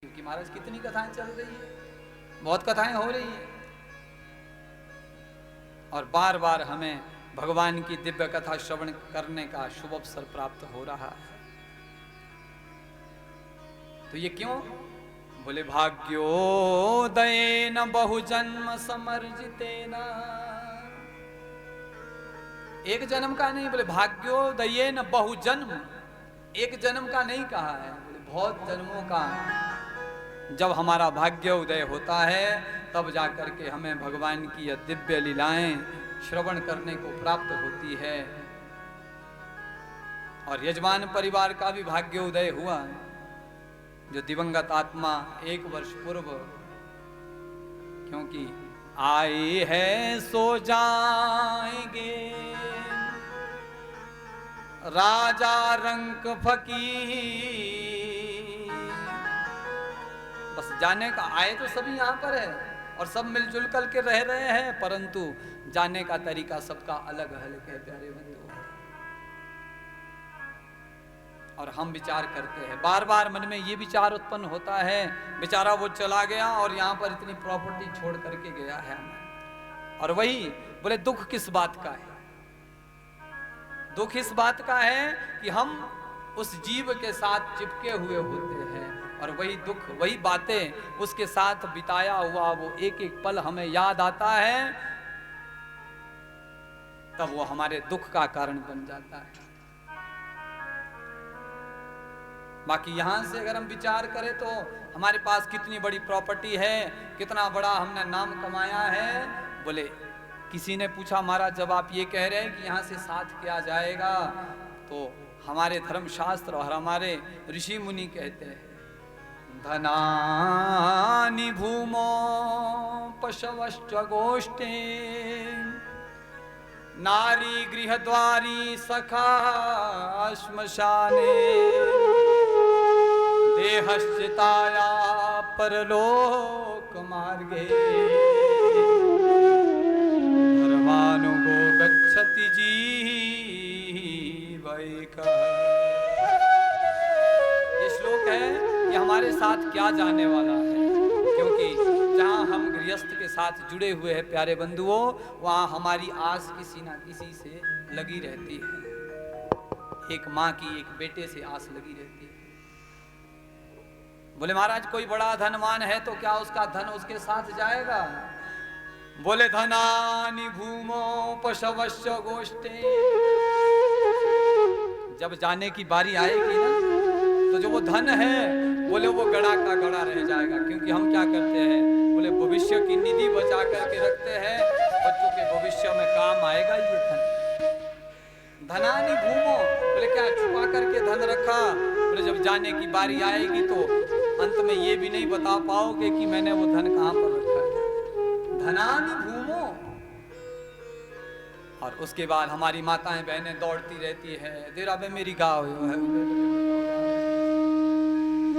क्योंकि महाराज कितनी कथाएं चल रही है, बहुत कथाएं हो रही है और बार बार हमें भगवान की दिव्य कथा श्रवण करने का शुभ अवसर प्राप्त हो रहा है। तो ये क्यों? बोले भाग्योदयेन बहुजन्म समर्जितेन। एक जन्म का नहीं, बोले भाग्योदयेन बहुजन्म, एक जन्म का नहीं कहा है, बोले बहुत जन्मों का। जब हमारा भाग्य उदय होता है तब जाकर के हमें भगवान की यह दिव्य लीलाएं श्रवण करने को प्राप्त होती है। और यजमान परिवार का भी भाग्य उदय हुआ, जो दिवंगत आत्मा 1 वर्ष पूर्व, क्योंकि आए हैं सो जाएंगे राजा रंक फकीर। बस जाने का, आए तो सभी यहाँ पर है और सब मिलजुल कर के रह रहे हैं, परंतु जाने का तरीका सबका अलग अलग है प्यारे बंधु। और हम विचार करते हैं, बार बार मन में ये विचार उत्पन्न होता है, बेचारा वो चला गया और यहाँ पर इतनी प्रॉपर्टी छोड़ करके गया है हमें। और वही बोले दुख किस बात का है? दुख इस बात का है कि हम उस जीव के साथ चिपके हुए होते हैं और वही दुख, वही बातें, उसके साथ बिताया हुआ वो एक एक पल हमें याद आता है, तब वो हमारे दुख का कारण बन जाता है। बाकी यहां से अगर हम विचार करें तो हमारे पास कितनी बड़ी प्रॉपर्टी है, कितना बड़ा हमने नाम कमाया है। बोले किसी ने पूछा महाराज जब आप ये कह रहे हैं कि यहाँ से साथ किया जाएगा, तो हमारे धर्मशास्त्र और हमारे ऋषि मुनि कहते हैं धनानि भूमो पशवश्च गोष्ठे नारी गृहद्वारी सखा श्मशाने देहश्चिताया परलोक मार्गे धर्मानुगो गच्छति जीवैकः। ये श्लोक है कि हमारे साथ क्या जाने वाला है, क्योंकि जहां हम गृहस्थ के साथ जुड़े हुए हैं प्यारे बंधुओं, वहां हमारी आस किसी ना किसी से लगी रहती है। एक माँ की एक बेटे से आस लगी रहती है। बोले महाराज कोई बड़ा धनवान है तो क्या उसका धन उसके साथ जाएगा? बोले धनानि भूमो पशवश्च गोष्ठे। जब जाने की बारी आएगी ना, तो जो वो धन है बोले वो गड़ा का गड़ा रह जाएगा। क्योंकि हम क्या करते हैं, बोले भविष्य की निधि बचा करके रखते हैं, बच्चों के भविष्य में काम आएगा ये धन। धनानि भूमो, बोले क्या छुपा करके धन रखा? बोले जब जाने की बारी आएगी तो अंत में ये भी नहीं बता पाओगे कि मैंने वो धन कहां पर रखा है। धनानि भूमो। और उसके बाद हमारी माताएं बहनें दौड़ती रहती है, तेरा बे मेरी गाय है,